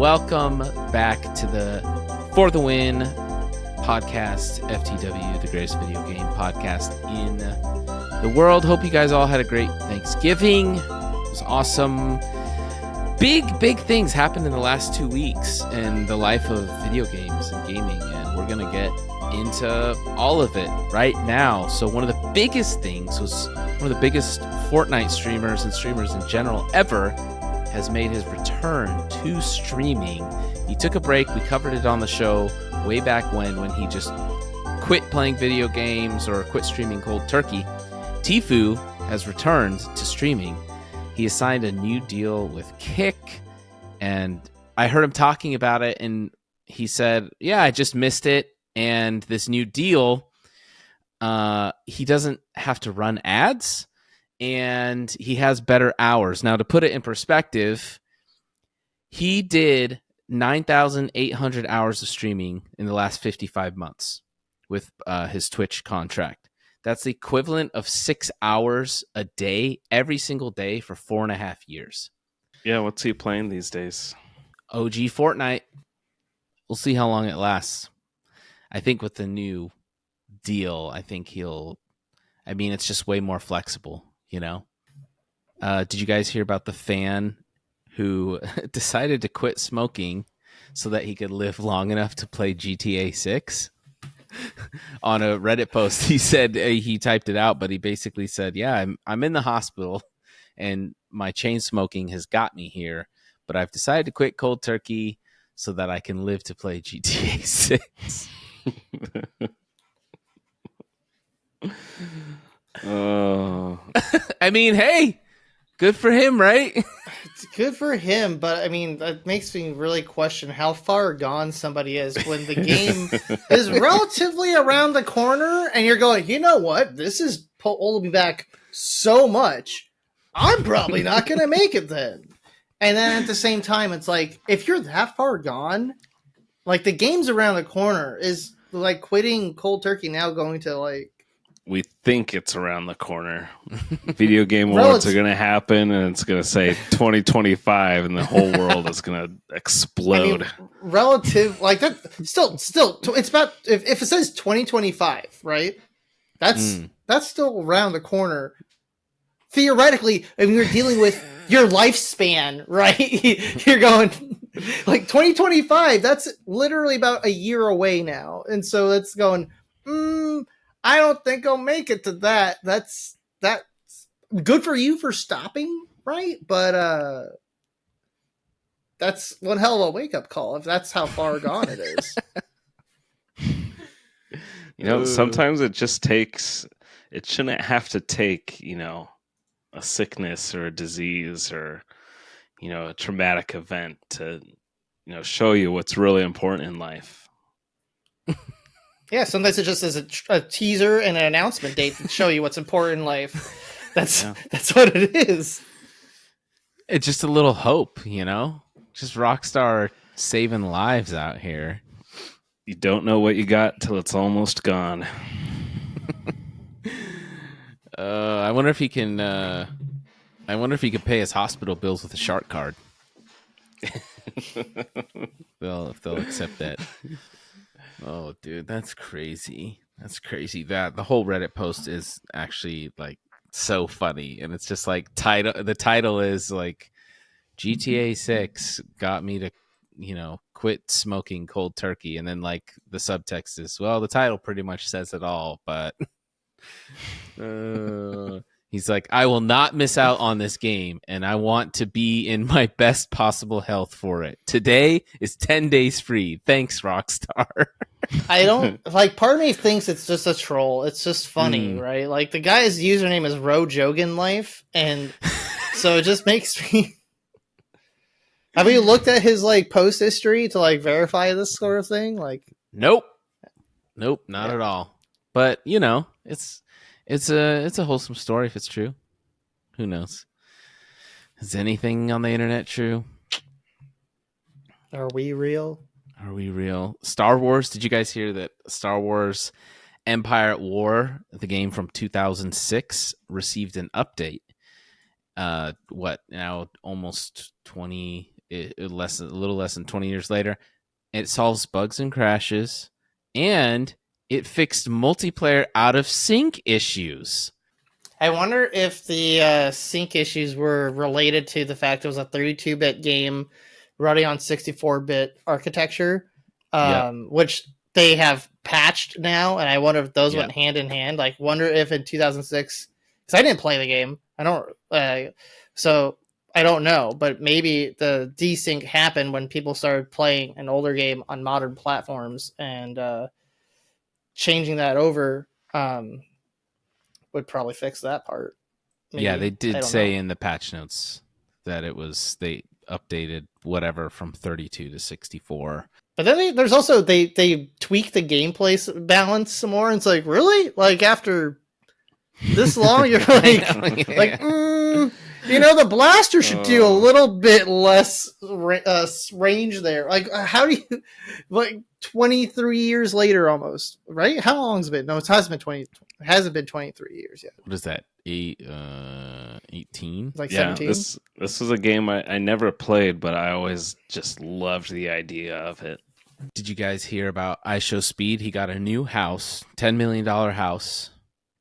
Welcome back to the For the Win podcast, FTW, the greatest video game podcast in the world. Hope you guys all had a great Thanksgiving. It was awesome. Big things happened in the last 2 weeks in the life of video games and gaming, and we're going to get into all of it right now. So one of the biggest things was one of the biggest FORTNITE streamers and streamers in general ever has made his return to streaming. He took a break. We covered it on the show way back when he just quit playing video games or quit streaming cold turkey. Tfue has returned to streaming. He has signed a new deal with Kick, and I heard him talking about it, and he said, yeah, I just missed it, and this new deal, he doesn't have to run ads, and he has better hours. Now, to put it in perspective, he did 9,800 hours of streaming in the last 55 months with his Twitch contract. That's the equivalent of 6 hours a day, every single day for 4.5 years. Yeah, what's he playing these days? OG FORTNITE. We'll see how long it lasts. I think with the new deal, it's just way more flexible, you know? Did you guys hear about the fan who decided to quit smoking so that he could live long enough to play GTA 6? On a Reddit post, he said, he typed it out, but he basically said, yeah, I'm in the hospital and my chain smoking has got me here, but I've decided to quit cold turkey so that I can live to play GTA 6. I mean, hey, good for him, right? It's good for him, but I mean, that makes me really question how far gone somebody is when the game is relatively around the corner and you're going, you know what? This is holding me back so much. I'm probably not going to make it then. And then at the same time, it's like, if you're that far gone, like the game's around the corner, is like quitting cold turkey now going to like, we think it's around the corner. Video game awards are going to happen, and it's going to say 2025, and the whole world is going to explode. I mean, relative, like that, still, it's about if it says 2025, right? That's still around the corner. Theoretically, if you're dealing with your lifespan, right? You're going like 2025. That's literally about a year away now, and so that's going. I don't think I'll make it to that. That's good for you for stopping, right? But that's one hell of a wake-up call if that's how far gone it is. You know, sometimes it just takes, it shouldn't have to take, you know, a sickness or a disease or, you know, a traumatic event to, you know, show you what's really important in life. Yeah, sometimes it just is a teaser and an announcement date to show you what's important in life. That's what it is. It's just a little hope, you know? Just Rockstar saving lives out here. You don't know what you got till it's almost gone. I wonder if he can pay his hospital bills with a shark card. if they'll accept that. Oh, dude, that's crazy. That's crazy. That the whole Reddit post is actually like so funny, and it's just like the title is like GTA 6 got me to, you know, quit smoking cold turkey, and then like the subtext is, well, the title pretty much says it all, but he's like, I will not miss out on this game, and I want to be in my best possible health for it. Today is 10 days free. Thanks, Rockstar. I don't, like, part of me thinks it's just a troll. It's just funny, right? Like, the guy's username is Rojogan Life, and so it just makes me... Have you looked at his, like, post history to, like, verify this sort of thing? Like, Nope, not at all. But, you know, it's a wholesome story if it's true. Who knows? Is anything on the internet true? Are we real? Star Wars. Did you guys hear that Star Wars Empire at War, the game from 2006, received an update? What now? Almost 20 a little less than 20 years later. It solves bugs and crashes, and it fixed multiplayer out of sync issues. I wonder if the sync issues were related to the fact it was a 32-bit game running on 64-bit architecture, which they have patched now, and I wonder if those went hand in hand. Like, wonder if in 2006, because I didn't play the game, so I don't know, but maybe the desync happened when people started playing an older game on modern platforms, and changing that over would probably fix that part. Maybe. Yeah, they did say in the patch notes that they updated whatever from 32 to 64. But then there's also they tweak the gameplay balance some more, and it's like, really? Like, after this long, you're like, the blaster should do a little bit less range there. Like, how do you, like, 23 years later almost, right? How long has it been? No, it hasn't been 23 years yet. What is that? 18? Like 17? This was a game I never played, but I always just loved the idea of it. Did you guys hear about ISHOWSPEED? He got a new house, $10 million house,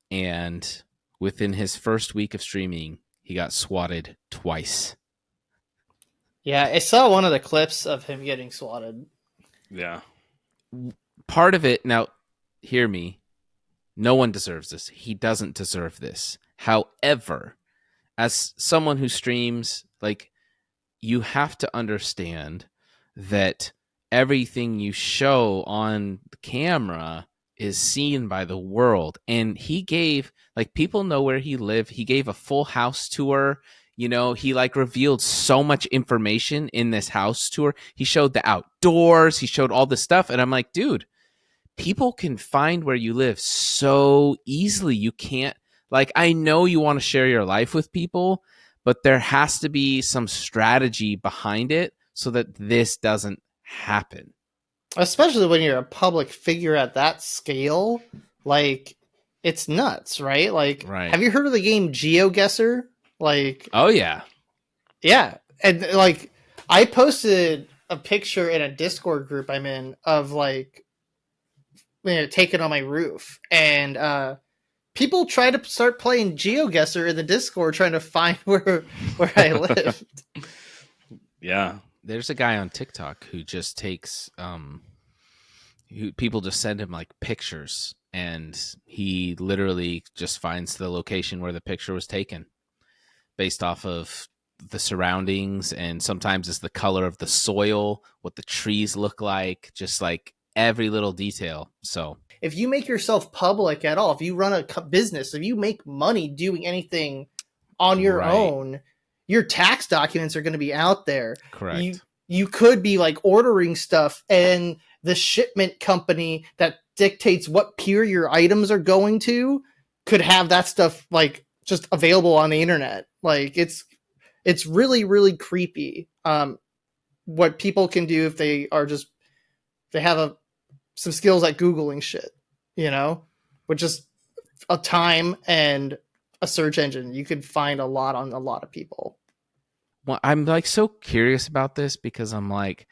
and within his first week of streaming, he got swatted twice. Yeah, I saw one of the clips of him getting swatted. Yeah. Part of it, now, hear me, no one deserves this. He doesn't deserve this. However, as someone who streams, like, you have to understand that everything you show on the camera is seen by the world. And he gave, like, people know where he lived. He gave a full house tour. He like revealed so much information in this house tour. He showed the outdoors. He showed all this stuff. And I'm like, dude, people can find where you live so easily. You can't, like, I know you want to share your life with people, but there has to be some strategy behind it so that this doesn't happen. Especially when you're a public figure at that scale. Like, it's nuts, right? Like, Have you heard of the game GeoGuessr? Like, oh yeah. And like, I posted a picture in a Discord group I'm in of, like, taken on my roof, and people try to start playing GeoGuessr in the Discord, trying to find where I lived. Yeah, there's a guy on TikTok who just takes people just send him, like, pictures, and he literally just finds the location where the picture was taken based off of the surroundings, and sometimes it's the color of the soil, what the trees look like, just like every little detail. So if you make yourself public at all, if you run a business, if you make money doing anything on your own, your tax documents are going to be out there. Correct. You could be, like, ordering stuff, and the shipment company that dictates what pier your items are going to could have that stuff, like, just available on the internet. Like, it's really, really creepy. What people can do if they have some skills at Googling shit, with just a time and a search engine, you could find a lot on a lot of people. Well, I'm, like, so curious about this because I'm like,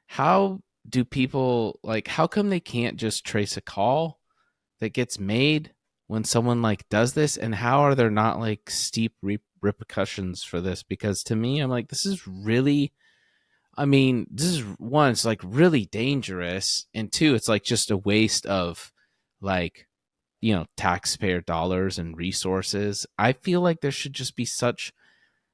how do people, like, how come they can't just trace a call that gets made when someone, like, does this? And how are there not, like, steep repercussions for this? Because to me, I'm like, this is really, one, it's, like, really dangerous. And two, it's, like, just a waste of, like, taxpayer dollars and resources. I feel like there should just be such,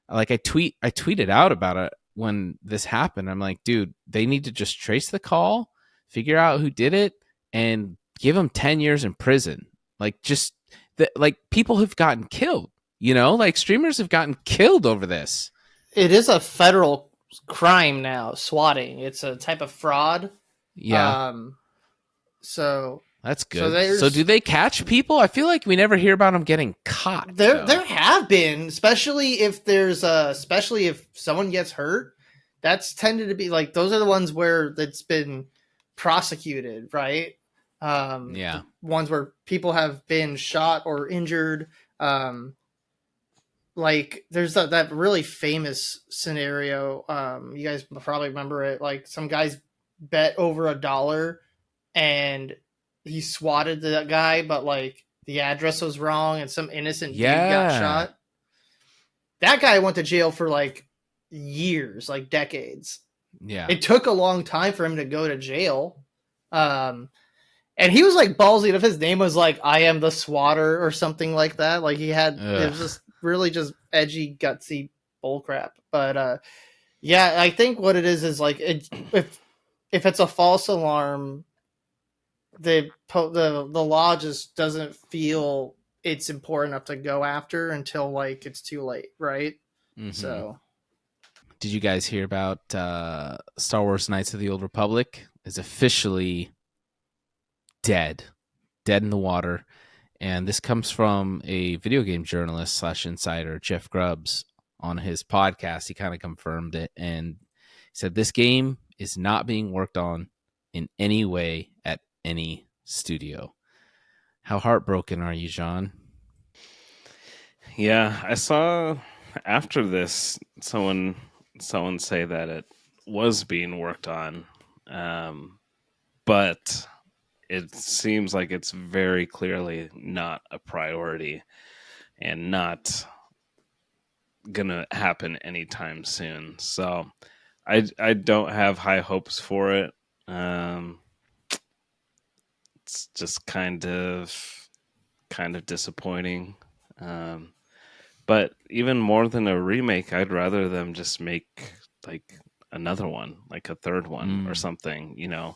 like, I tweeted out about it when this happened. I'm like, dude, they need to just trace the call, figure out who did it, and give them 10 years in prison. Like, just like, people have gotten killed, like, streamers have gotten killed over this. It is a federal crime now, swatting. It's a type of fraud. Yeah. So that's good. So do they catch people? I feel like we never hear about them getting caught. There have been, especially if someone gets hurt. That's tended to be, like, those are the ones where it's been prosecuted, right? Ones where people have been shot or injured. like there's that really famous scenario. You guys probably remember it. Like some guys bet over $1 and he swatted that guy, but like the address was wrong and some innocent dude got shot. That guy went to jail for like years, like decades. Yeah. It took a long time for him to go to jail. And he was like ballsy. If his name was like I am the swatter or something like that, like he had it was just really just edgy, gutsy bullcrap. But yeah, I think what it is like if it's a false alarm, the law just doesn't feel it's important enough to go after until like it's too late, right? Mm-hmm. So, did you guys hear about Star Wars Knights of the Old Republic is officially dead in the water? And this comes from a video game journalist / insider, Jeff Grubbs, on his podcast. He kind of confirmed it and said this game is not being worked on in any way at any studio. How heartbroken are you, John? Yeah, I saw after this someone say that it was being worked on, but it seems like it's very clearly not a priority and not gonna happen anytime soon. So I don't have high hopes for it. It's just kind of disappointing. But even more than a remake, I'd rather them just make like another one, like a third one or something. You know,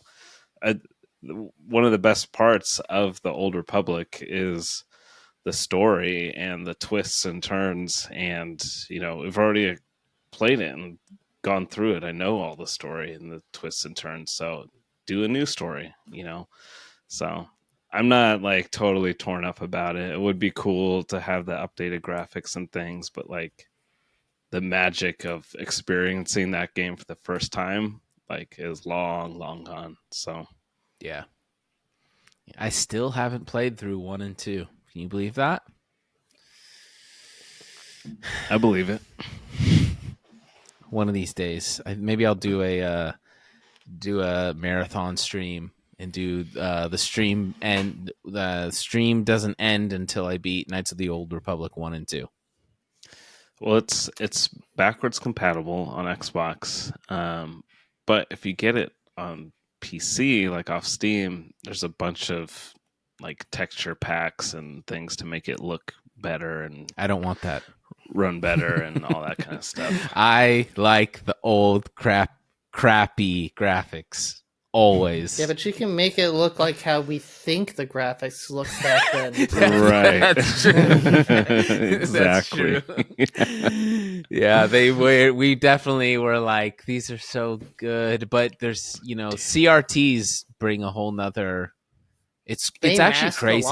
one of the best parts of the Old Republic is the story and the twists and turns. And, you know, we've already played it and gone through it. I know all the story and the twists and turns. So do a new story, you know. So I'm not like totally torn up about it. It would be cool to have the updated graphics and things, but like the magic of experiencing that game for the first time like is long gone. So yeah, I still haven't played through 1 and 2. Can you believe that? I believe it. One of these days, maybe I'll do a marathon stream and do the stream, and the stream doesn't end until I beat Knights of the Old Republic 1 and 2. Well, it's backwards compatible on Xbox, but if you get it on PC, like off Steam, there's a bunch of like texture packs and things to make it look better, and I don't want that. Run better and all that kind of stuff. I like the old crappy graphics. Always. Yeah, but you can make it look like how we think the graphics looked back then. Right. That's true. Exactly. That's true. Yeah, we definitely were like, these are so good, but there's, you know, CRTs bring a whole nother. It's actually crazy.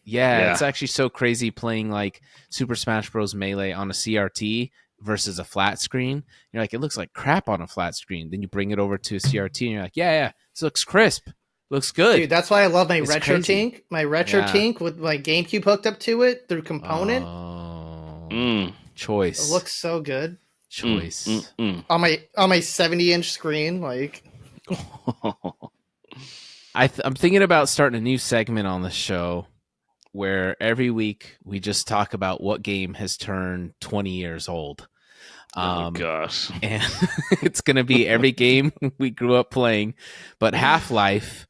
Yeah, it's actually so crazy playing like Super Smash Bros. Melee on a CRT versus a flat screen. You're like, it looks like crap on a flat screen. Then you bring it over to a CRT and you're like, yeah, this looks crisp. Looks good. Dude, that's why I love my retro Tink. My retro Tink with my GameCube hooked up to it through component. Choice. It looks so good. Choice. On my 70-inch screen, like. I'm thinking about starting a new segment on the show where every week we just talk about what game has turned 20 years old. Oh gosh. And it's going to be every game we grew up playing. But Half-Life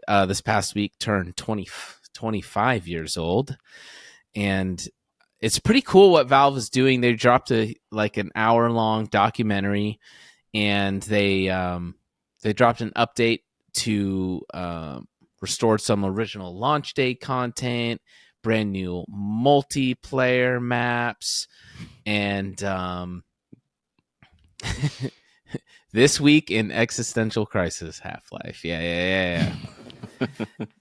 this past week turned 25 years old. And it's pretty cool what Valve is doing. They dropped an hour-long documentary, and they dropped an update to restored some original launch day content, brand new multiplayer maps, and this week in existential crisis, Half-Life. Yeah.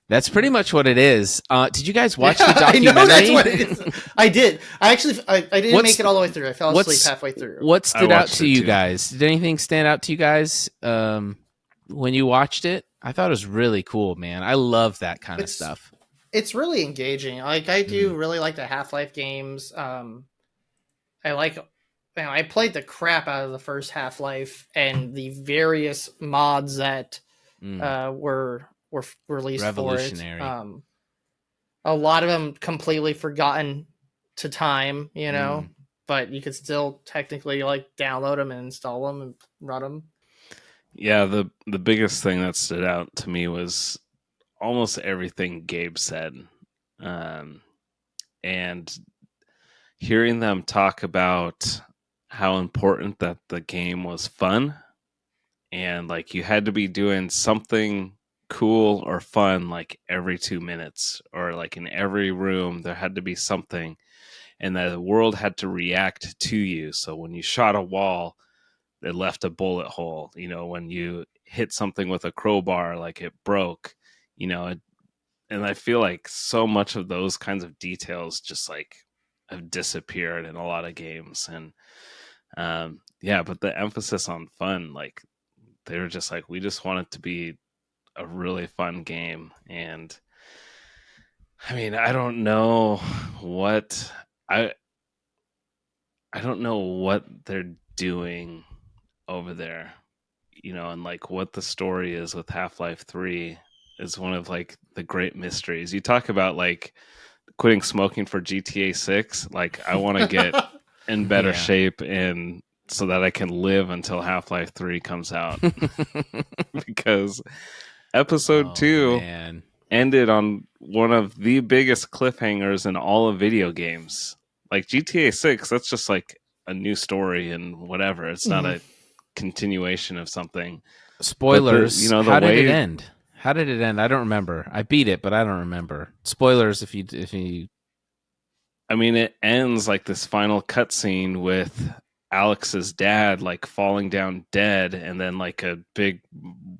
That's pretty much what it is. Did you guys watch the documentary? I know that's what it is. I did. I didn't make it all the way through. I fell asleep halfway through. What stood out to you guys? Did anything stand out to you guys when you watched it? I thought it was really cool, man. I love that kind of stuff. It's really engaging. Like I do really like the Half-Life games. I played the crap out of the first Half-Life and the various mods that were released for it. Revolutionary. A lot of them completely forgotten to time, but you could still technically like download them and install them and run them. Yeah, the biggest thing that stood out to me was almost everything Gabe said, and hearing them talk about how important that the game was fun, and like you had to be doing something cool or fun like every 2 minutes, or like in every room there had to be something, and the world had to react to you. So when you shot a wall, it left a bullet hole. When you hit something with a crowbar, like it broke. And I feel like so much of those kinds of details just like have disappeared in a lot of games. And but the emphasis on fun, like they were just like, we just want it to be a really fun game. And I mean, I don't know what they're doing over there, and like what the story is with Half-Life 3 is one of like the great mysteries. You talk about like quitting smoking for GTA 6. Like I want to get in better shape and so that I can live until Half-Life 3 comes out. Because episode 2 ended on one of the biggest cliffhangers in all of video games. Like GTA 6, that's just like a new story and whatever. It's not a continuation of something. Spoilers. How did it end? How did it end? I don't remember. I beat it, but I don't remember. Spoilers if you I mean, it ends like this final cutscene with Alex's dad like falling down dead, and then like a big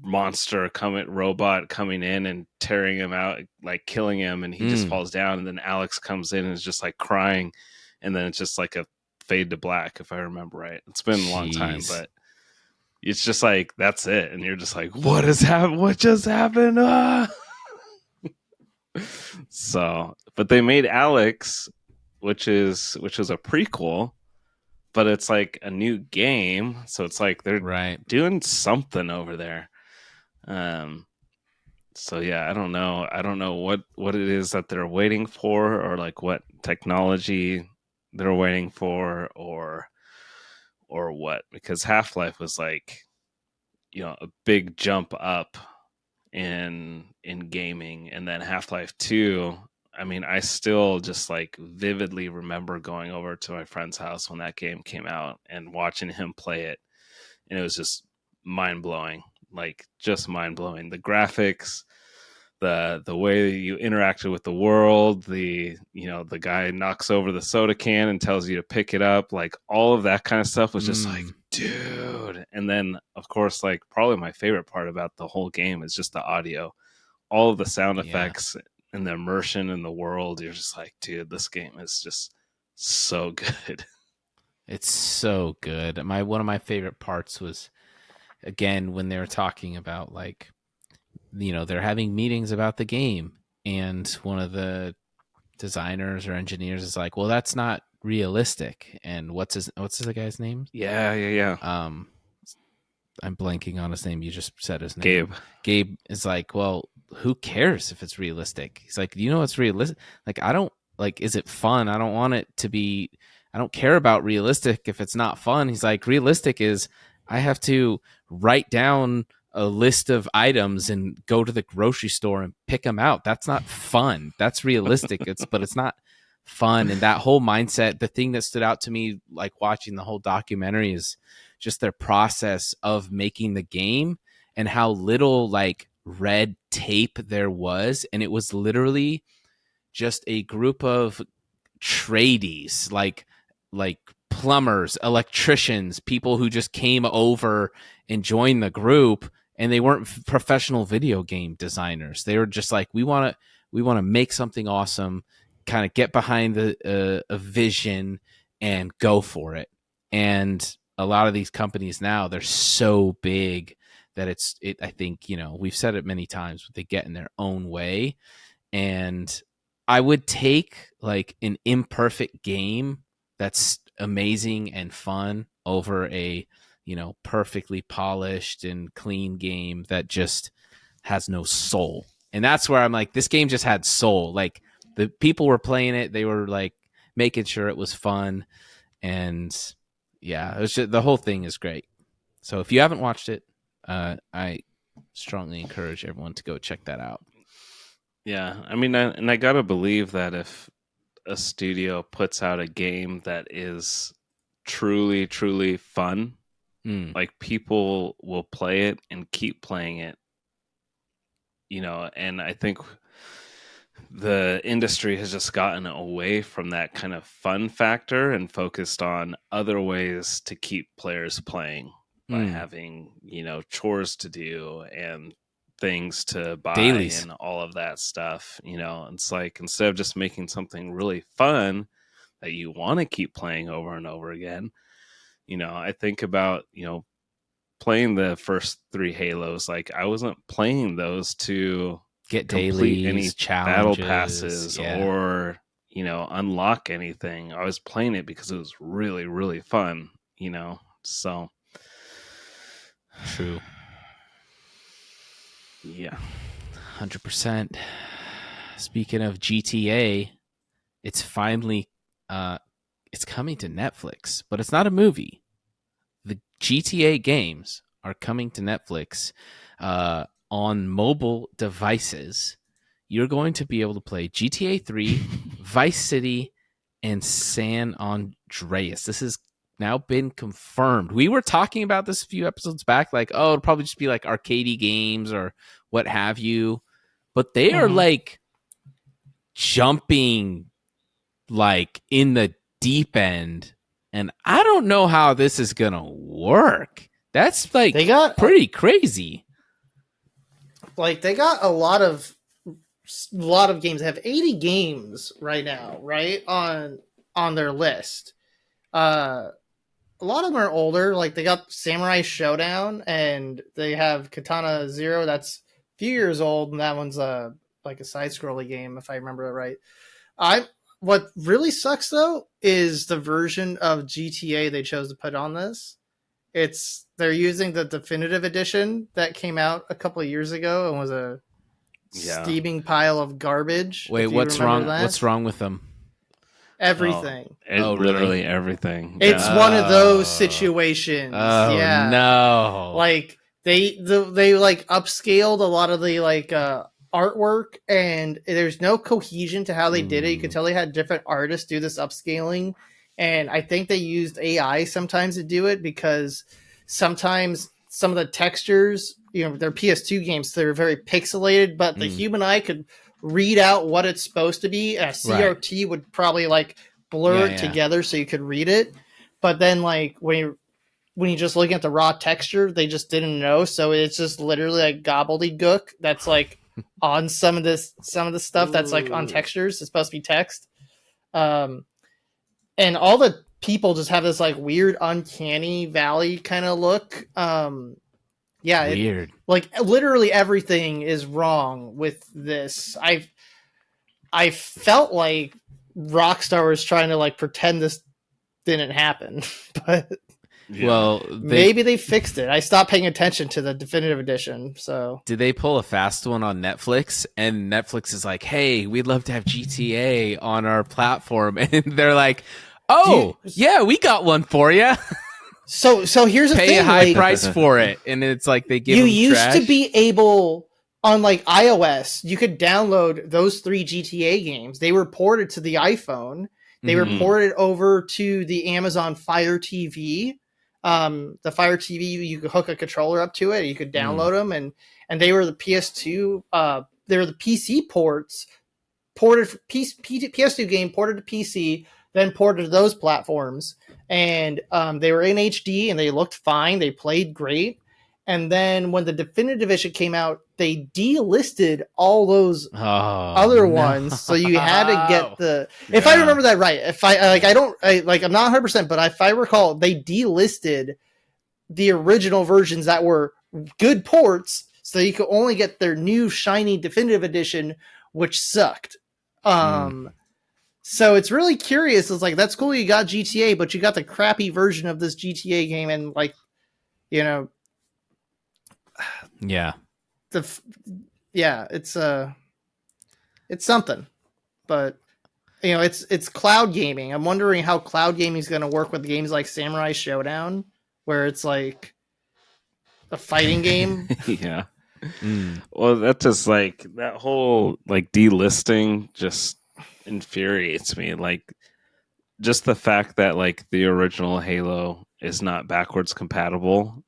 monster robot coming in and tearing him out, like killing him, and he just falls down, and then Alex comes in and is just like crying, and then it's just like a fade to black, if I remember right. It's been a long time, but it's just like that's it, and you're just like, what just happened? So, but they made Alex, which is a prequel, but it's like a new game, so it's like they're doing something over there. So yeah, I don't know what it is that they're waiting for, or like what technology they're waiting for, or what, because Half-Life was like, a big jump up in gaming, and then Half-Life 2, I mean, I still just like vividly remember going over to my friend's house when that game came out and watching him play it, and it was just mind-blowing, like just mind-blowing. The graphics, the way you interacted with the world, the guy knocks over the soda can and tells you to pick it up, like all of that kind of stuff was just like, dude. And then of course, like probably my favorite part about the whole game is just the audio, all of the sound effects and the immersion in the world. You're just like, dude, this game is just so good. It's so good. One of my favorite parts was, again, when they were talking about like, they're having meetings about the game, and one of the designers or engineers is like, well, that's not realistic. And what's the guy's name? Yeah. I'm blanking on his name. You just said his name. Gabe is like, well, who cares if it's realistic? He's like, what's realistic? Like, I don't like, is it fun? I don't want it to be, I don't care about realistic if it's not fun. He's like, realistic is I have to write down a list of items and go to the grocery store and pick them out. That's not fun. That's realistic. But it's not fun. And that whole mindset, the thing that stood out to me, like watching the whole documentary, is just their process of making the game and how little like red tape there was. And it was literally just a group of tradies, like plumbers, electricians, people who just came over and joined the group, and they weren't professional video game designers. They were just like, we want to make something awesome, kind of get behind a vision and go for it. And a lot of these companies now, they're so big that I think, we've said it many times, but they get in their own way. And I would take like an imperfect game that's amazing and fun over a, perfectly polished and clean game that just has no soul. And that's where I'm like, this game just had soul. Like, the people were playing it, they were like making sure it was fun, and yeah, it was just, the whole thing is great. So if you haven't watched it, I strongly encourage everyone to go check that out. Yeah, I mean, I gotta believe that if a studio puts out a game that is truly, truly fun, like, people will play it and keep playing it. And I think the industry has just gotten away from that kind of fun factor and focused on other ways to keep players playing by having, chores to do and things to buy Dailies and all of that stuff. It's like, instead of just making something really fun that you want to keep playing over and over again, I think about, playing the first 3 Halos. Like, I wasn't playing those to get complete dailies, any challenges, battle passes or unlock anything. I was playing it because it was really, really fun. So true. Yeah, 100%. Speaking of GTA, it's finally it's coming to Netflix, but it's not a movie. The GTA games are coming to Netflix on mobile devices. You're going to be able to play GTA 3, Vice City, and San Andreas. This has now been confirmed. We were talking about this a few episodes back, like, oh, it'll probably just be like arcadey games or what have you. But they are like jumping like in the deep end. And I don't know how this is going to work. That's like pretty crazy. Like, they got a lot of games. They have 80 games right now, right, on their list. A lot of them are older. Like, they got Samurai Showdown, and they have Katana Zero. That's a few years old, and that one's like a side-scrolling game, if I remember it right. What really sucks, though, is the version of GTA they chose to put on this. They're using the definitive edition that came out a couple of years ago and was a steaming pile of garbage. Wait, what's wrong? What's wrong with them? Everything. Literally everything. It's one of those situations. Oh, yeah. No. Like, they like upscaled a lot of the like artwork, and there's no cohesion to how they did it. You could tell they had different artists do this upscaling, and I think they used AI sometimes to do it, because sometimes some of the textures, they're PS2 games, so they're very pixelated, but the human eye could read out what it's supposed to be. A CRT would probably like blur it together so you could read it, but then like when you're just looking at the raw texture, they just didn't know, so it's just literally like gobbledygook that's like on some of the stuff that's like on textures. It's supposed to be text, and all the people just have this like weird uncanny valley kind of look. Weird. Like, literally everything is wrong with this. I felt like Rockstar was trying to like pretend this didn't happen, but maybe they fixed it. I stopped paying attention to the definitive edition. So did they pull a fast one on Netflix? And Netflix is like, hey, we'd love to have GTA on our platform. And they're like, oh, yeah, we got one for you. So here's the thing. Pay a high price for it. And it's like they give you them trash. used to be able, on like iOS, you could download those 3 GTA games. They were ported to the iPhone. They were ported over to the Amazon Fire TV. The Fire TV, you could hook a controller up to it. You could download them, and they were the PS2. They were the PC ports, ported for PS2 game, ported to PC, then ported to those platforms, and they were in HD and they looked fine. They played great. And then when the definitive edition came out, they delisted all those other ones. So you had to get the, if I remember that right, I'm not 100%, but if I recall, they delisted the original versions that were good ports. So you could only get their new shiny definitive edition, which sucked. So it's really curious. It's like, that's cool you got GTA, but you got the crappy version of this GTA game, and like, you know, Yeah. It's something. But you know, it's cloud gaming. I'm wondering how cloud gaming is going to work with games like Samurai Showdown, where it's like a fighting game. Yeah. Well, that's just like that whole like delisting just infuriates me. Like just the fact that like the original Halo is not backwards compatible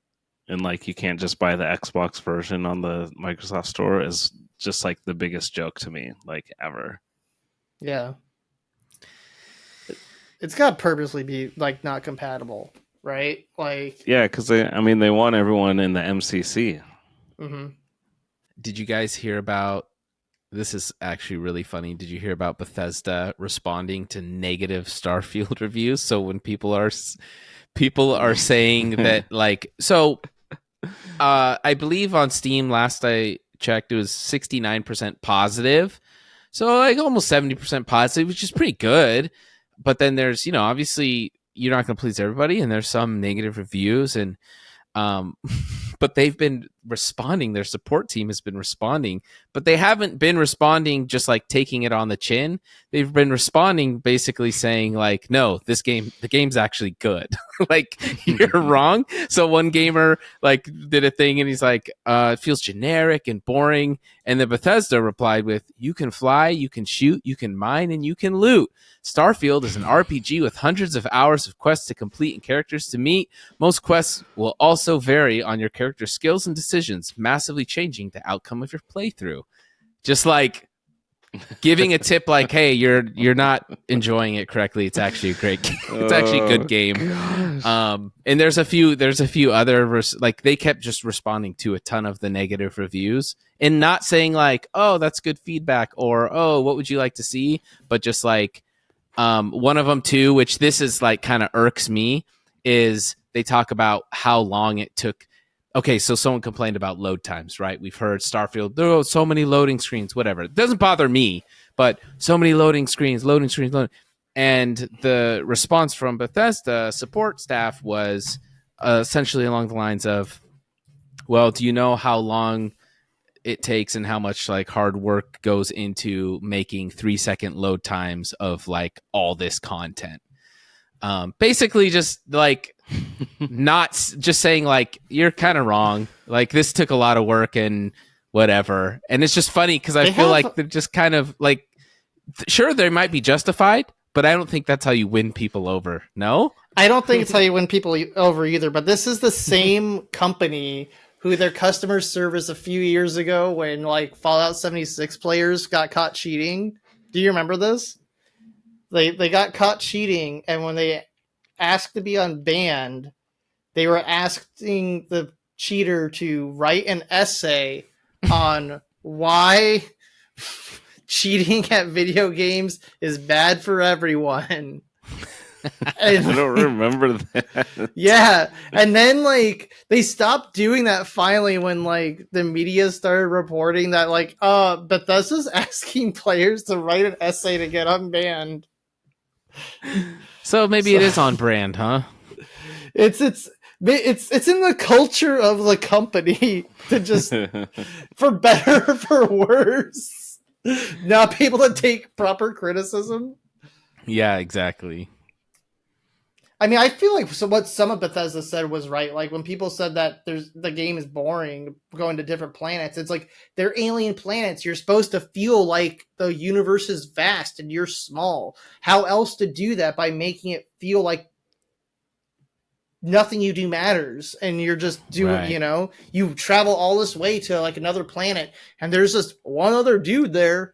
and like you can't just buy the Xbox version on the Microsoft Store is just like the biggest joke to me, like ever. Yeah. It's got to purposely be like not compatible, right? Like, yeah, because they want everyone in the MCC. Mm-hmm. Did you guys hear about? This is actually really funny. Did you hear about Bethesda responding to negative Starfield reviews? So when people are saying that, like, so I believe on Steam last I checked it was 69% positive, so like almost 70% positive, which is pretty good. But then there's, obviously you're not going to please everybody, and there's some negative reviews, and but they've been responding. Their support team has been responding, but they haven't been responding just like taking it on the chin. They've been responding basically saying like, no, the game's actually good. Like, you're wrong. So one gamer like did a thing and he's like, it feels generic and boring. And then Bethesda replied with, you can fly, you can shoot, you can mine, and you can loot. Starfield is an RPG with hundreds of hours of quests to complete and characters to meet. Most quests will also vary on your character's skills and decisions, massively changing the outcome of your playthrough. Just like giving a tip like, hey, you're not enjoying it correctly. It's actually a great game. It's actually a good game. And there's a few other like they kept just responding to a ton of the negative reviews and not saying like, oh, that's good feedback, or oh, what would you like to see, but just like one of them too, which this is like kind of irks me, is they talk about how long it took. Okay, so someone complained about load times, right? We've heard Starfield, there are so many loading screens, whatever. It doesn't bother me, but so many loading screens. And the response from Bethesda support staff was essentially along the lines of, well, do you know how long it takes and how much like hard work goes into making 3-second load times of like all this content? Basically just like not just saying like, you're kind of wrong, like this took a lot of work and whatever. And it's just funny because I feel like they're just kind of like, sure, they might be justified, but I don't think that's how you win people over. No, I don't think it's how you win people over either, but this is the same company who their customer service a few years ago when like Fallout 76 players got caught cheating. Do you remember this? They got caught cheating, and when they asked to be unbanned, they were asking the cheater to write an essay on why cheating at video games is bad for everyone. I don't remember that. Yeah, and then like they stopped doing that finally when like the media started reporting that like Bethesda's asking players to write an essay to get unbanned. So maybe it is on brand, huh? It's in the culture of the company to just, for better or for worse, not be able to take proper criticism. Yeah, exactly. I mean, I feel like what some of Bethesda said was right. Like when people said that the game is boring, going to different planets, it's like they're alien planets. You're supposed to feel like the universe is vast and you're small. How else to do that by making it feel like nothing you do matters and you're just doing, right. You travel all this way to like another planet and there's just one other dude there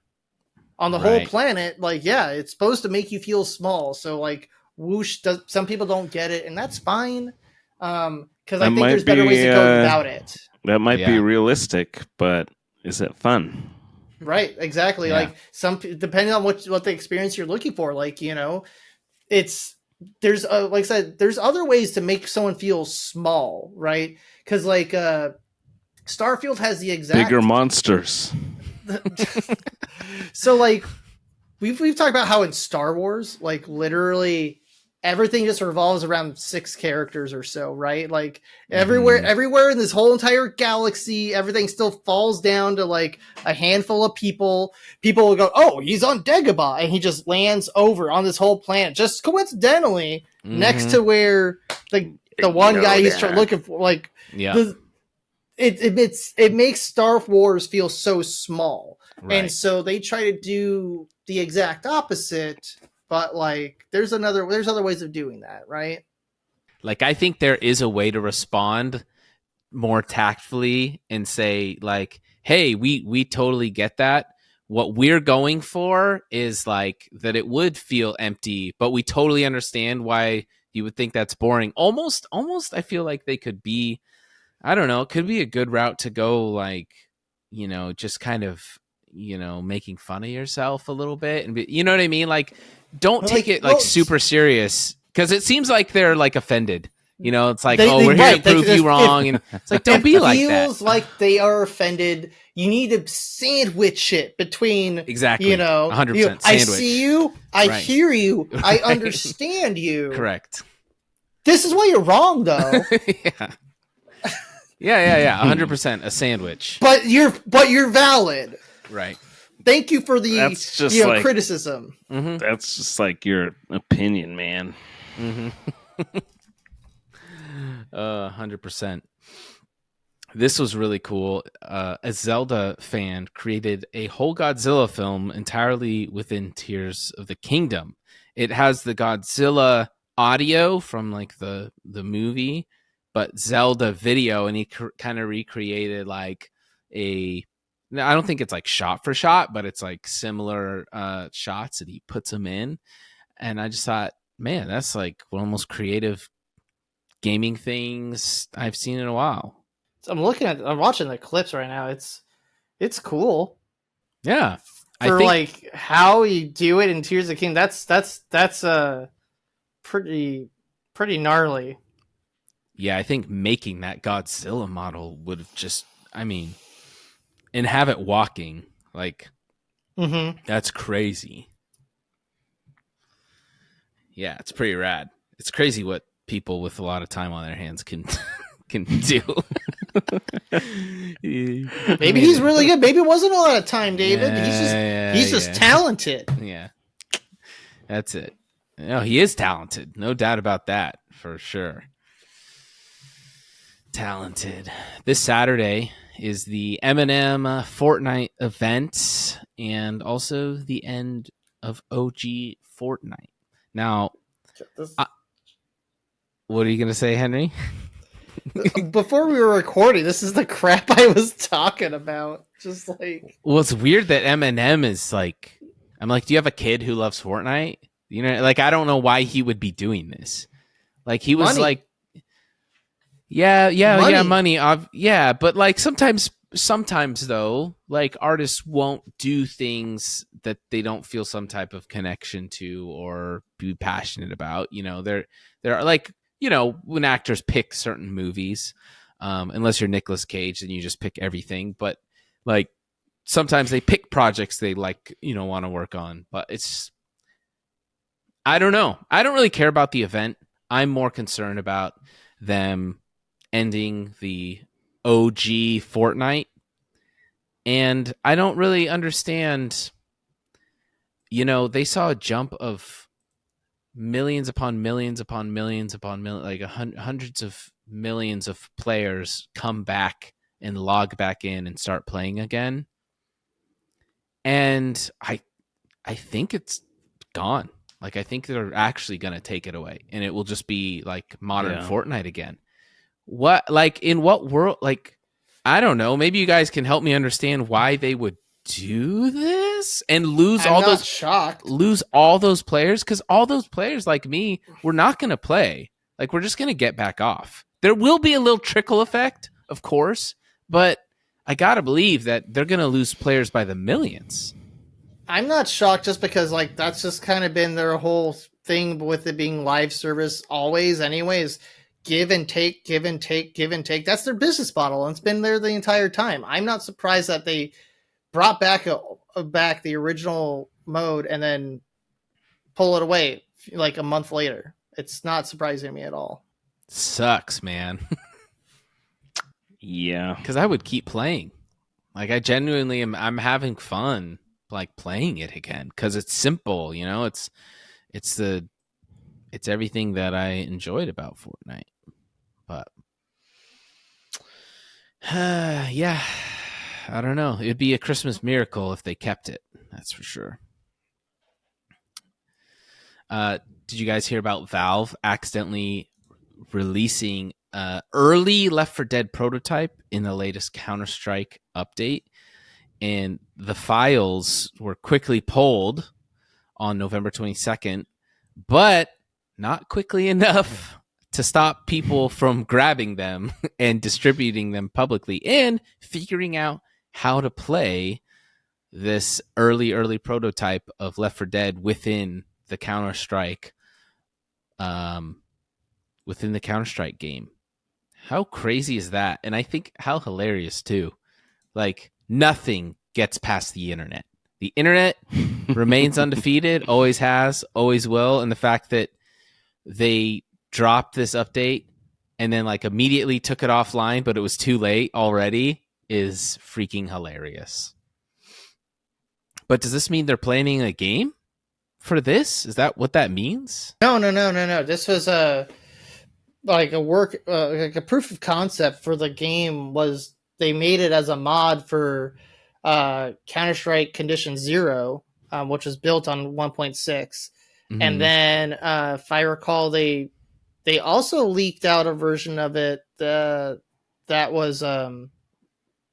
on the whole planet. Like, yeah, it's supposed to make you feel small. So like, whoosh, some people don't get it, and that's fine. Because I think there's better ways to go about it. That might be realistic, but is it fun? Right, exactly. Yeah. Like depending on what the experience you're looking for, like there's like I said, there's other ways to make someone feel small, right? Because like Starfield has the exact bigger monsters. So like we've talked about how in Star Wars, like literally everything just revolves around 6 characters or so, right? Like everywhere in this whole entire galaxy, everything still falls down to like a handful of people. People will go, "Oh, he's on Dagobah," and he just lands over on this whole planet, just coincidentally next to where the one guy he's looking for. Like, it makes Star Wars feel so small, and so they try to do the exact opposite. But like, there's other ways of doing that, right? Like, I think there is a way to respond more tactfully and say, like, "Hey, we totally get that. What we're going for is like that it would feel empty, but we totally understand why you would think that's boring." Almost, I feel like they could be, I don't know, it could be a good route to go. Like, you know, just kind of, you know, making fun of yourself a little bit, and you know what I mean, like. Don't take it like super serious, because it seems like they're like offended. You know, it's like, we're here to prove you wrong, and it's like, don't be like that. It feels like they are offended. You need to sandwich it between exactly, you know, 100%. I see you, I hear you, I understand you. Correct. This is why you're wrong, though. yeah, 100% a sandwich. But you're valid. Right. Thank you for the like, criticism. That's just like your opinion, man. 100%. This was really cool. A Zelda fan created a whole Godzilla film entirely within Tears of the Kingdom. It has the Godzilla audio from like the movie, but Zelda video, and he kind of recreated like I don't think it's like shot for shot, but it's like similar shots that he puts them in. And I just thought, man, that's like one of the most creative gaming things I've seen in a while. I'm watching the clips right now. It's cool. Yeah. For like how you do it in Tears of the King, that's pretty gnarly. Yeah, I think making that Godzilla model would have just, I mean, and have it walking, like, that's crazy. Yeah, it's pretty rad. It's crazy what people with a lot of time on their hands can do. Maybe he's really good. Maybe it wasn't a lot of time, David. He's just talented. Yeah, that's it. No, he is talented. No doubt about that, for sure. Talented. This Saturday is the EMINEM FORTNITE event, and also the end of OG FORTNITE. Now, what are you going to say, Henry? Before we were recording, this is the crap I was talking about. Just like, well, it's weird that EMINEM is like, I'm like, do you have a kid who loves FORTNITE? You know, like, I don't know why he would be doing this. Like, he was like, money. Yeah, but like sometimes though, like artists won't do things that they don't feel some type of connection to or be passionate about. You know, there are like, you know, when actors pick certain movies, unless you're Nicolas Cage, then you just pick everything. But like sometimes they pick projects they like, you know, want to work on. But it's, I don't know. I don't really care about the event. I'm more concerned about them ending the OG FORTNITE. And I don't really understand, you know, they saw a jump of millions upon millions upon millions upon millions, like hundreds of millions of players come back and log back in and start playing again. And I think it's gone. Like, I think they're actually going to take it away, and it will just be like modern FORTNITE again. What, like, in what world? Like, I don't know. Maybe you guys can help me understand why they would do this and lose all those players, because all those players like me, we're not going to play. Like, we're just going to get back off. There will be a little trickle effect, of course, but I got to believe that they're going to lose players by the millions. I'm not shocked, just because like that's just kind of been their whole thing with it being live service always anyways. Give and take, give and take, give and take. That's their business model, and it's been there the entire time. I'm not surprised that they brought back the original mode and then pull it away like a month later. It's not surprising me at all. Sucks, man. Yeah, because I would keep playing. Like I genuinely am. I'm having fun like playing it again because it's simple. You know, it's everything that I enjoyed about Fortnite. But yeah, I don't know. It'd be a Christmas miracle if they kept it. That's for sure. Did you guys hear about Valve accidentally releasing early Left 4 Dead prototype in the latest Counter-Strike update? And the files were quickly pulled on November 22nd, but not quickly enough to stop people from grabbing them and distributing them publicly and figuring out how to play this early prototype of Left 4 Dead within the Counter-Strike game. How crazy is that? And I think how hilarious too. Like nothing gets past the internet. The internet remains undefeated, always has, always will. And the fact that they dropped this update and then like immediately took it offline, but it was too late already is freaking hilarious. But does this mean they're planning a game for this? Is that what that means? No. This was a proof of concept for the game. Was they made it as a mod for Counter-Strike Condition Zero, which was built on 1.6, Mm-hmm. and then if I recall, they also leaked out a version of it that was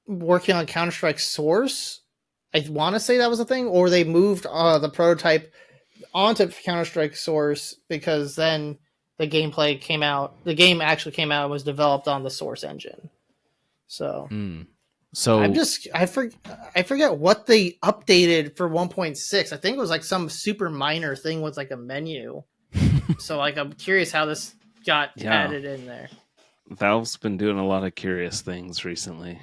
working on Counter-Strike Source. I want to say that was a thing, or they moved the prototype onto Counter-Strike Source because then the gameplay came out. The game actually came out and was developed on the Source engine. So, I forget what they updated for 1.6. I think it was like some super minor thing with like a menu. So like I'm curious how this got added in there. Valve's been doing a lot of curious things recently.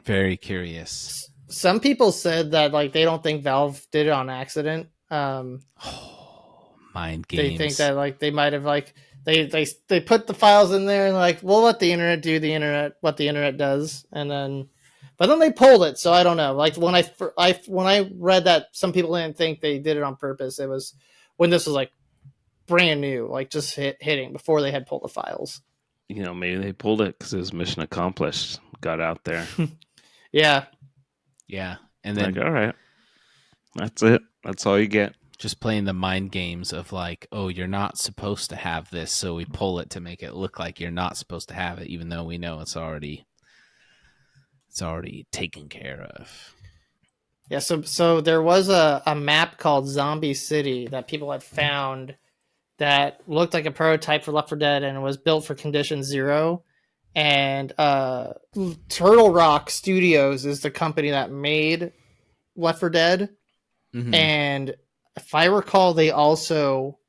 Very curious. Some people said that like they don't think Valve did it on accident. Mind games. They think that like they might have like they put the files in there and like we'll let the internet do what the internet does, and then but then they pulled it. So I don't know. Like when I read that some people didn't think they did it on purpose. It was when this was like brand new, like just hitting before they had pulled the files. You know, maybe they pulled it because it was mission accomplished. Got out there. Yeah. And then like, all right, that's it. That's all you get. Just playing the mind games of like, oh, you're not supposed to have this, so we pull it to make it look like you're not supposed to have it, even though we know it's already taken care of. Yeah, so there was a map called Zombie City that people had found that looked like a prototype for Left 4 Dead and was built for Condition Zero. And Turtle Rock Studios is the company that made Left 4 Dead. Mm-hmm. And if I recall, they also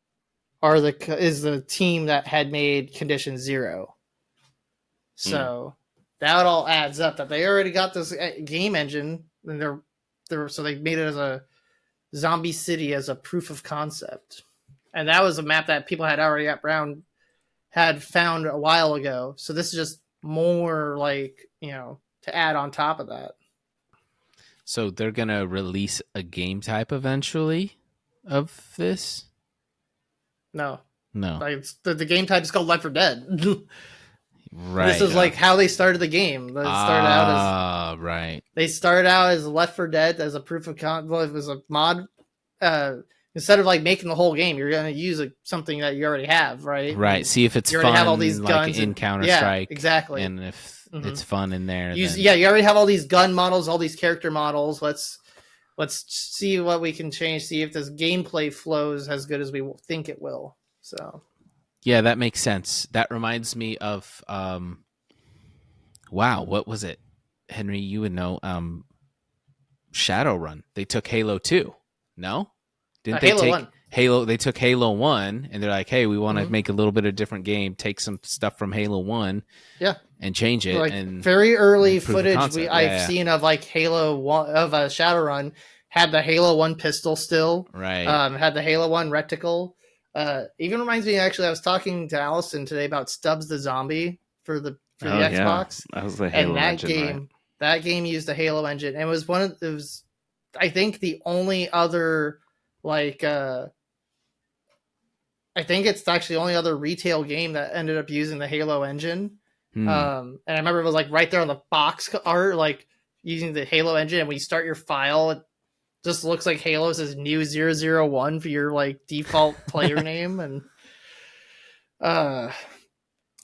are the team that had made Condition Zero. So that all adds up that they already got this game engine, and so they made it as a Zombie City as a proof of concept. And that was a map that people had already had found a while ago. So this is just more like, to add on top of that. So they're going to release a game type eventually of this? No. Like the game type is called Left 4 Dead. Right. This is like how they started the game. They started out as Left 4 Dead as a proof of concept. It was a mod. Instead of like making the whole game, you're going to use something that you already have, right? Right. See if it's fun. You already have all these guns in Counter-Strike. Yeah, exactly. And if it's fun in there. You already have all these gun models, all these character models. Let's see what we can change. See if this gameplay flows as good as we think it will. So. Yeah, that makes sense. That reminds me of, what was it? Henry, you would know. Shadowrun. They took Halo 2. No? Didn't they Halo take 1. Halo. They took Halo 1 and they're like, hey, we want to make a little bit of different game, take some stuff from Halo 1 and change it. Like and very early footage I've seen of like Halo 1 of a Shadowrun had the Halo 1 pistol still. Right. Had the Halo 1 reticle. Even reminds me, actually, I was talking to Allison today about Stubbs the Zombie for the Xbox. That was the Halo engine, game. Right? That game used the Halo engine, and it was I think the only other like I think it's actually the only other retail game that ended up using the Halo engine. And I remember it was like right there on the box art, like using the Halo engine, and when you start your file, it just looks like Halo says new 001 for your like default player name. And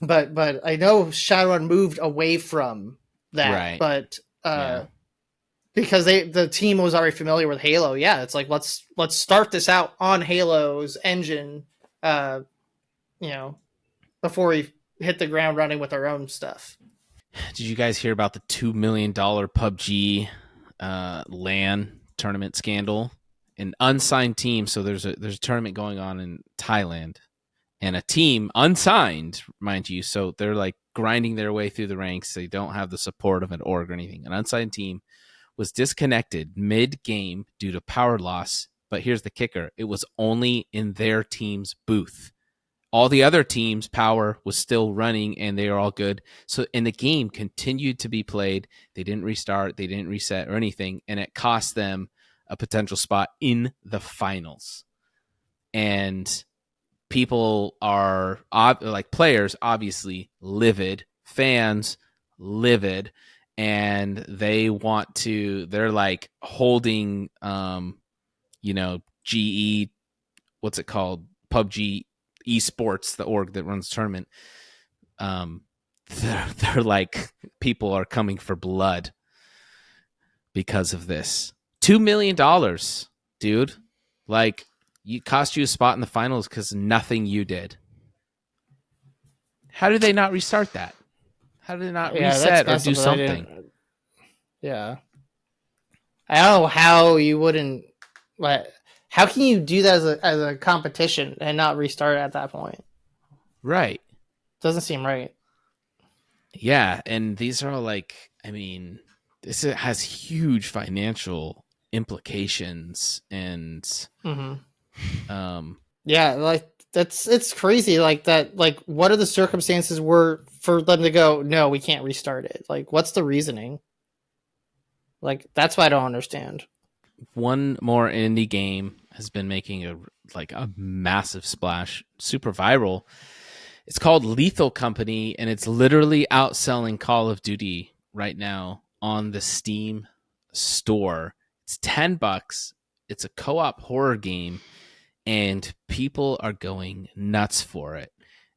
but I know Shadowrun moved away from that, right. But because the team was already familiar with Halo, it's like let's start this out on Halo's engine, before we hit the ground running with our own stuff. Did you guys hear about the $2 million PUBG LAN tournament scandal? An unsigned team, so there's a tournament going on in Thailand, and a team unsigned, mind you, so they're like grinding their way through the ranks. They don't have the support of an org or anything. An unsigned team was disconnected mid-game due to power loss, but here's the kicker. It was only in their team's booth. All the other teams' power was still running, and they are all good. So, and the game continued to be played. They didn't restart, they didn't reset or anything, and it cost them a potential spot in the finals. And people are, like players, obviously livid, fans livid, and they want to, they're like holding, GE, what's it called? PUBG Esports, the org that runs the tournament. They're like, people are coming for blood because of this. $2 million, dude. Like, you cost you a spot in the finals because nothing you did. How did they not restart that? How did they not reset or do something? Yeah. I don't know how you wouldn't. Like, how can you do that as a competition and not restart at that point? Right. Doesn't seem right. Yeah, and these are all like, I mean, this has huge financial implications, and like it's crazy, like that. Like, what are the circumstances were for them to go, no, we can't restart it? Like, what's the reasoning? Like, that's what I don't understand. One more indie game has been making a massive splash, super viral. It's called Lethal Company, and it's literally outselling Call of Duty right now on the Steam store. It's $10. It's a co-op horror game, and people are going nuts for it.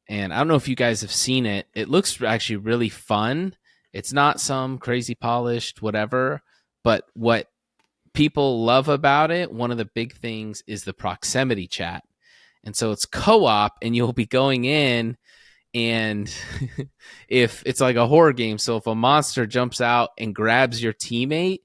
And I don't know if you guys have seen it. It looks actually really fun. It's not some crazy polished whatever, but what people love about it, one of the big things is the proximity chat. And so it's co-op, and you'll be going in, and if it's like a horror game, so if a monster jumps out and grabs your teammate,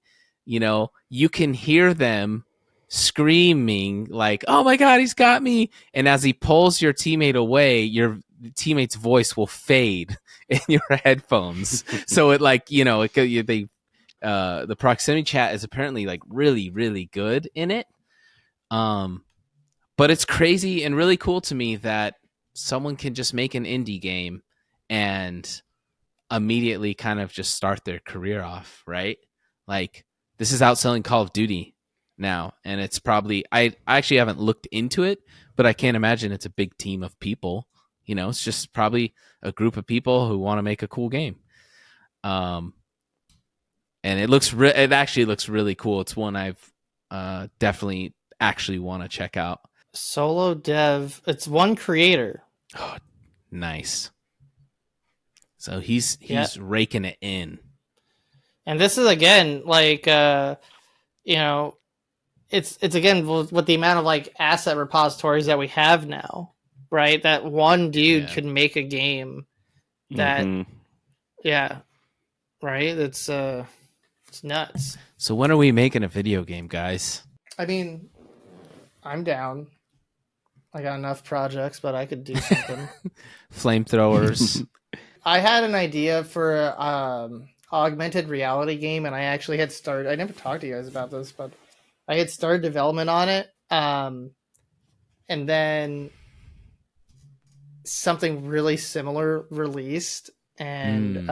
you can hear them screaming like, oh my God, he's got me. And as he pulls your teammate away, your teammate's voice will fade in your headphones. So it the proximity chat is apparently like really, really good in it. But it's crazy and really cool to me that someone can just make an indie game and immediately kind of just start their career off, right? Like, this is outselling Call of Duty now, and it's probably, I actually haven't looked into it, but I can't imagine it's a big team of people. It's just probably a group of people who want to make a cool game. And it actually looks really cool. It's one I've definitely actually want to check out. Solo dev. It's one creator. Oh, nice. So he's raking it in. And this is again like it's again with the amount of like asset repositories that we have now, right? That one dude could make a game that right? It's nuts. So when are we making a video game, guys? I mean, I'm down. I got enough projects, but I could do something. Flamethrowers. I had an idea for augmented reality game, and I actually had started. I never talked to you guys about this, but I had started development on it, and then something really similar released, and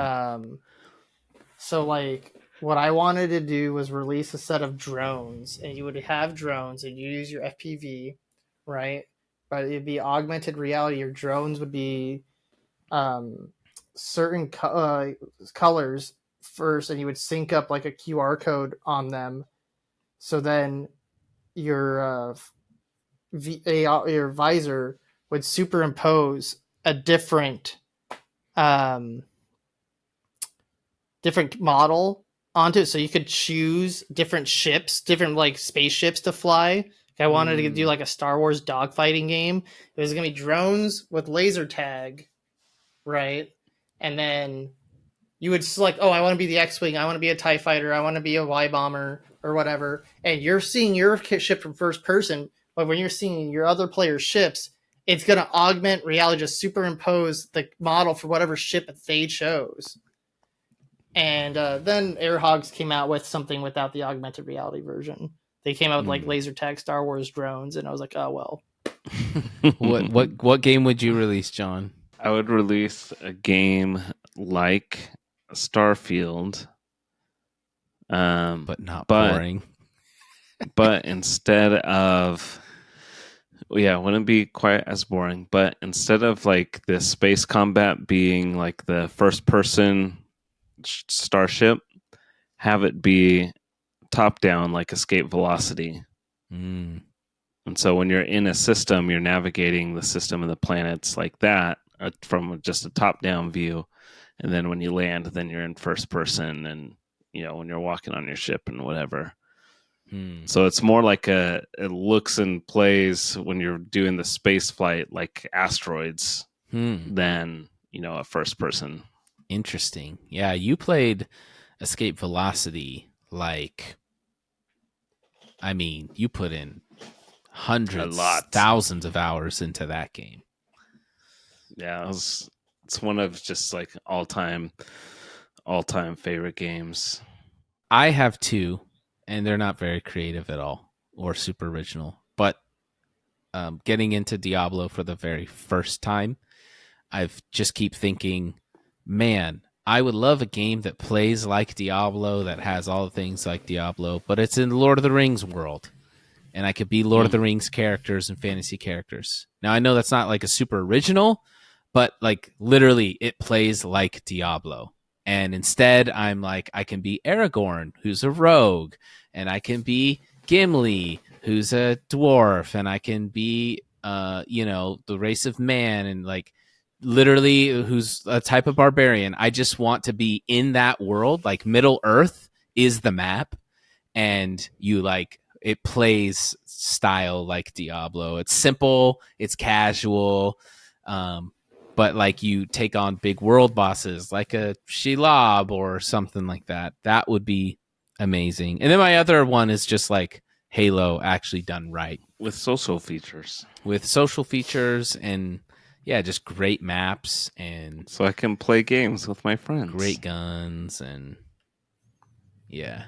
so like what I wanted to do was release a set of drones, and you would have drones, and you use your FPV, right? But it'd be augmented reality. Your drones would be certain colors first, and you would sync up like a QR code on them. So then your your visor would superimpose a different different model onto it, so you could choose different ships, different like spaceships to fly. I wanted to do like a Star Wars dogfighting game. It was gonna be drones with laser tag, right? And then you would select, oh, I want to be the X-Wing, I want to be a TIE fighter, I want to be a Y-bomber, or whatever. And you're seeing your ship from first person, but when you're seeing your other player's ships, it's going to augment reality, just superimpose the model for whatever ship they chose. And then Airhogs came out with something without the augmented reality version. They came out with like laser tag Star Wars drones, and I was like, oh, well. What game would you release, John? I would release a game like Starfield, but not boring. But instead of, it wouldn't be quite as boring. But instead of like the space combat being like the first person starship, have it be top down like Escape Velocity. And so when you're in a system, you're navigating the system and the planets like that from just a top down view. And then when you land, then you're in first person, and when you're walking on your ship and whatever. So it's more like it looks and plays when you're doing the space flight like asteroids than a first person. Interesting. Yeah, you played Escape Velocity like, I mean, you put in hundreds, thousands of hours into that game. Yeah, it's one of just like all-time favorite games. I have two, and they're not very creative at all or super original. But getting into Diablo for the very first time, I've just keep thinking, man, I would love a game that plays like Diablo, that has all the things like Diablo, but it's in the Lord of the Rings world. And I could be Lord of the Rings characters and fantasy characters. Now, I know that's not like a super original, but like literally it plays like Diablo. And instead I'm like, I can be Aragorn, who's a rogue, and I can be Gimli, who's a dwarf, and I can be the race of man, and like literally who's a type of barbarian. I just want to be in that world. Like Middle Earth is the map, and you like it plays style like Diablo. It's simple, it's casual, but like you take on big world bosses like a Shelob or something like that. That would be amazing. And then my other one is just like Halo actually done right. With social features. And yeah, just great maps, and so I can play games with my friends. Great guns, and yeah.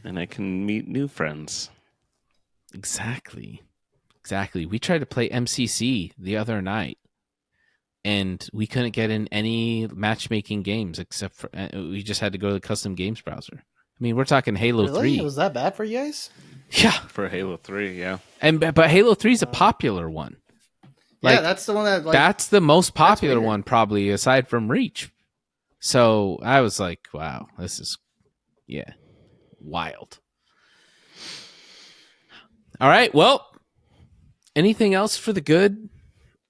And I can meet new friends. Exactly. We tried to play MCC the other night, and we couldn't get in any matchmaking games except for we just had to go to the custom games browser. I mean, we're talking Halo 3. Was that bad for you guys? Yeah. For Halo 3, yeah. But Halo 3 is a popular one. Like, yeah, that's the one that... Like, that's the most popular one, probably, aside from Reach. So I was like, wow, this is... Yeah. Wild. All right, well, anything else for the good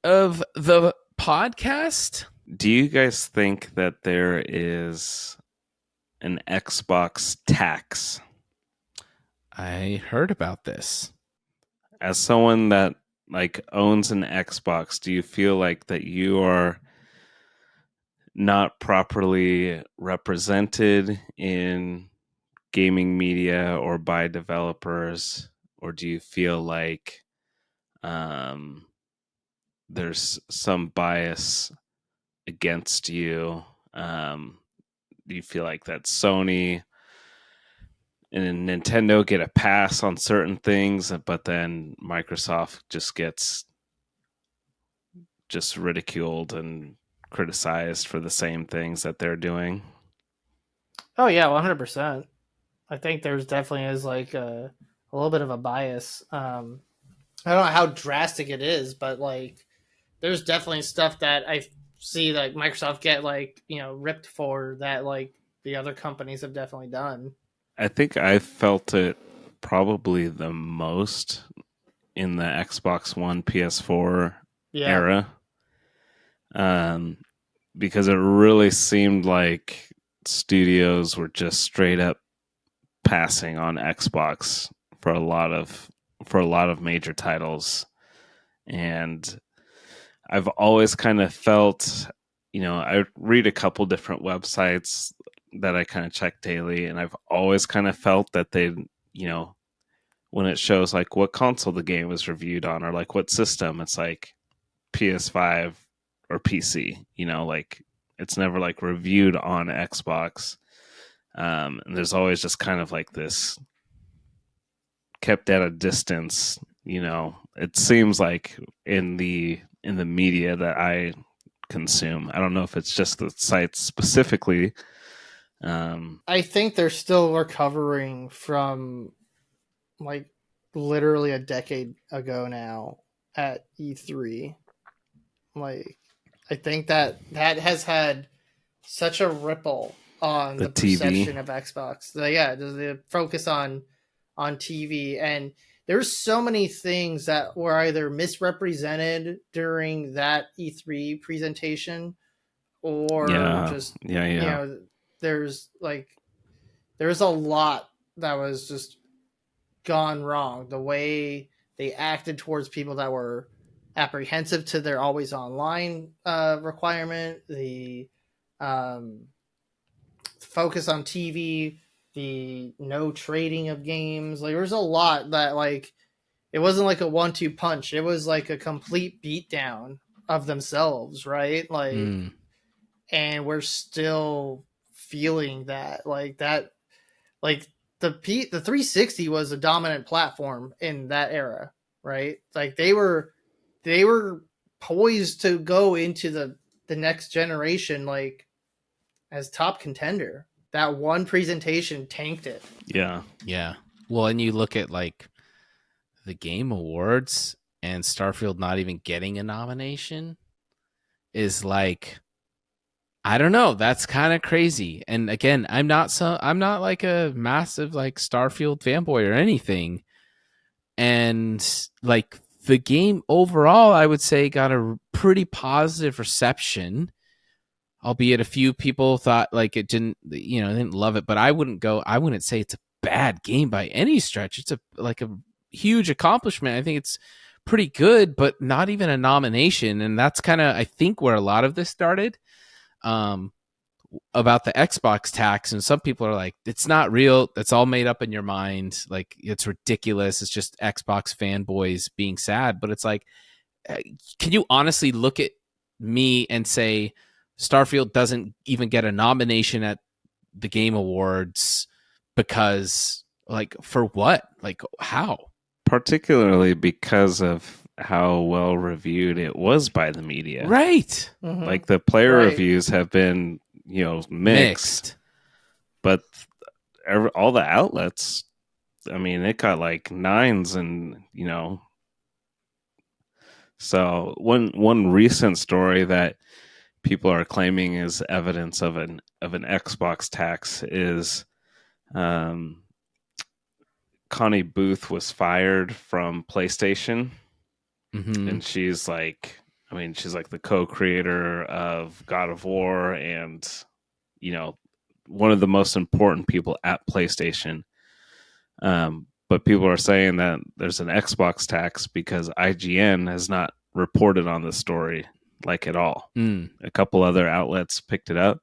of the podcast? Do you guys think that there is an Xbox tax? I heard about this. As someone that like owns an Xbox, do you feel like that you are not properly represented in gaming media or by developers? Or do you feel like There's some bias against you. You feel like that Sony and Nintendo get a pass on certain things, but then Microsoft just gets ridiculed and criticized for the same things that they're doing. Oh yeah, 100%. I think there's definitely is like a little bit of a bias. I don't know how drastic it is, but like there's definitely stuff that I see like Microsoft get like, ripped for that like the other companies have definitely done. I think I felt it probably the most in the Xbox One PS4 era. Because it really seemed like studios were just straight up passing on Xbox for a lot of major titles. And I've always kind of felt, I read a couple different websites that I kind of check daily, and I've always kind of felt that they, when it shows like what console the game was reviewed on or like what system, it's like PS5 or PC, like it's never like reviewed on Xbox. And there's always just kind of like this kept at a distance, it seems like in the media that I consume. I don't know if it's just the sites specifically. I think they're still recovering from like literally a decade ago now at E3. Like I think that has had such a ripple on the perception of Xbox. The focus on TV, and there's so many things that were either misrepresented during that E3 presentation or there's a lot that was just gone wrong. The way they acted towards people that were apprehensive to their always online requirement, the focus on TV, the no trading of games. Like there's a lot that like it wasn't like a 1-2 punch. It was like a complete beatdown of themselves, right? Like and we're still feeling that the 360 was a dominant platform in that era, right? Like they were poised to go into the next generation like as top contender. That one presentation tanked it. Yeah. Well, and you look at like the Game Awards and Starfield not even getting a nomination is like, I don't know. That's kind of crazy. And again, I'm not like a massive like Starfield fanboy or anything. And like the game overall, I would say got a pretty positive reception, albeit a few people thought like it didn't love it, but I wouldn't say it's a bad game by any stretch. It's a huge accomplishment. I think it's pretty good, but not even a nomination. And that's kind of, I think, where a lot of this started. About the Xbox tax, and some people are like, it's not real, that's all made up in your mind, like it's ridiculous, it's just Xbox fanboys being sad. But it's like, can you honestly look at me and say Starfield doesn't even get a nomination at the Game Awards because, like, for what? Like, how? Particularly because of how well reviewed it was by the media. Right. Mm-hmm. Like the player reviews have been, mixed. But all the outlets, I mean, it got like 9s and, So one recent story that people are claiming is evidence of an Xbox tax is Connie Booth was fired from PlayStation. Mm-hmm. And she's like the co-creator of God of War and, one of the most important people at PlayStation. But people are saying that there's an Xbox tax because IGN has not reported on the story like at all. A couple other outlets picked it up,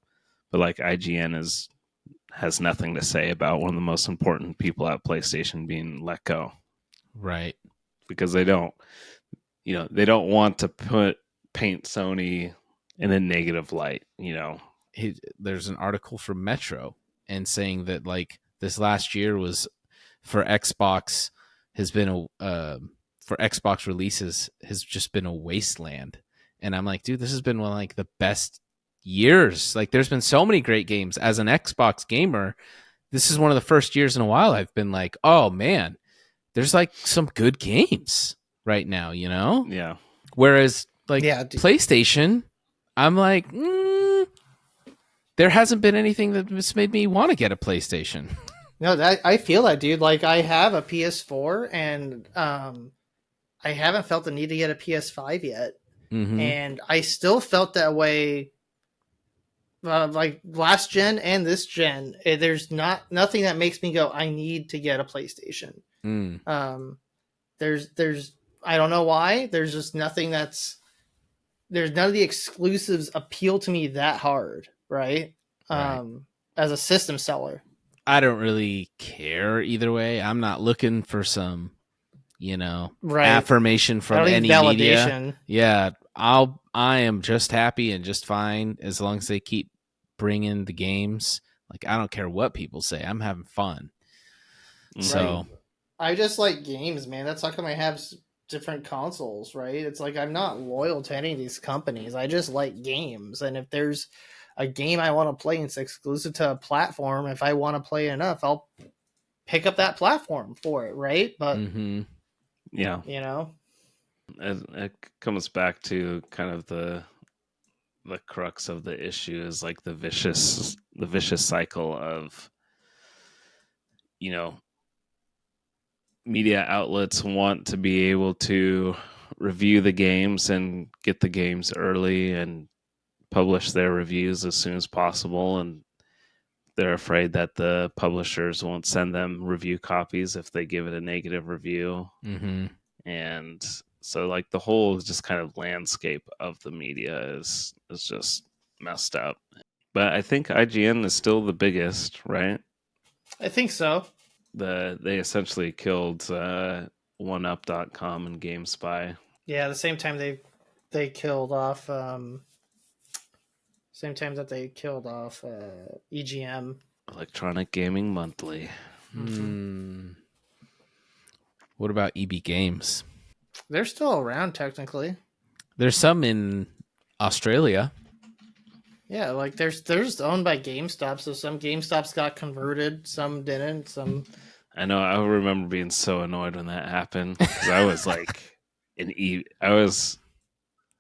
but like IGN has nothing to say about one of the most important people at PlayStation being let go. Right. Because they don't they don't want to paint Sony in a negative light, There's an article from Metro and saying that like this last year was for Xbox has been for Xbox releases has just been a wasteland. And I'm like, dude, this has been one of like the best years. Like there's been so many great games. As an Xbox gamer, this is one of the first years in a while I've been like, oh man, there's like some good games right now, Yeah. Whereas like PlayStation, I'm like, there hasn't been anything that's made me want to get a PlayStation. No, I feel that, dude. Like I have a PS4 and I haven't felt the need to get a PS5 yet. Mm-hmm. And I still felt that way like last gen and this gen. There's nothing that makes me go, I need to get a PlayStation. There's I don't know why. There's just nothing there's none of the exclusives appeal to me that hard, right? As a system seller. I don't really care either way. I'm not looking for some, affirmation from any media. Yeah, I am just happy and just fine as long as they keep bringing the games. Like I don't care what people say. I'm having fun. Right. So I just like games, man. That's how come I have different consoles, right? It's like I'm not loyal to any of these companies. I just like games, and if there's a game I want to play and it's exclusive to a platform, if I want to play enough, I'll pick up that platform for it, right? But yeah, it comes back to kind of the crux of the issue is like the vicious cycle of media outlets want to be able to review the games and get the games early and publish their reviews as soon as possible, and they're afraid that the publishers won't send them review copies if they give it a negative review. And so like the whole just kind of landscape of the media is just messed up. But I think IGN is still the biggest, right? I think so. They essentially killed OneUp.com and GameSpy. Yeah, the same time they killed off EGM. Electronic Gaming Monthly. What about EB Games? They're still around technically. There's some in Australia. Yeah, like there's owned by GameStop, so some GameStops got converted, some didn't, some. I know. I remember being so annoyed when that happened because I was like I was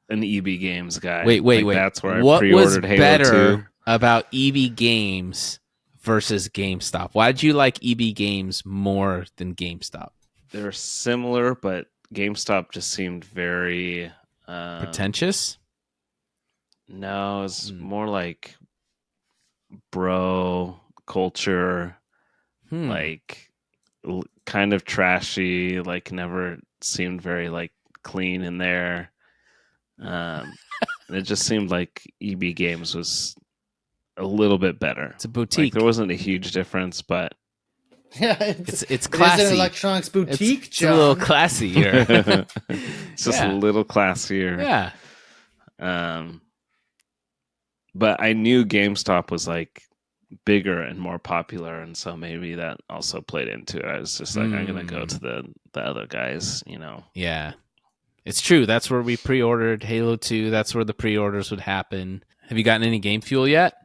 an EB Games guy. Wait. That's where what I pre-ordered was Halo better 2. About EB Games versus GameStop? Why did you like EB Games more than GameStop? They're similar, but GameStop just seemed very pretentious. No, it's more like bro culture, like kind of trashy, like never seemed very like clean in there. It just seemed like EB Games was a little bit better. It's a boutique. Like, there wasn't a huge difference, but yeah, it's classy. It is an electronics boutique. It's a little classier. It's just a little classier. Yeah. But I knew GameStop was like bigger and more popular, and so maybe that also played into it. I was just like, I'm gonna go to the other guys, Yeah, it's true. That's where we pre-ordered Halo 2. That's where the pre-orders would happen. Have you gotten any Game Fuel yet?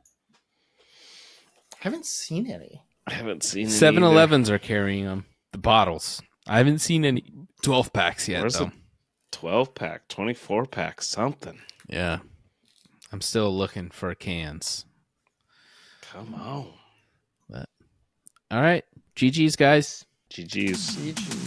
I haven't seen any. 7-Elevens are carrying them, the bottles. I haven't seen any 12 packs yet. Where's though. a 12 pack, 24 pack, something? Yeah. I'm still looking for cans. Come on. But, all right. GG's, guys. GG's. GG.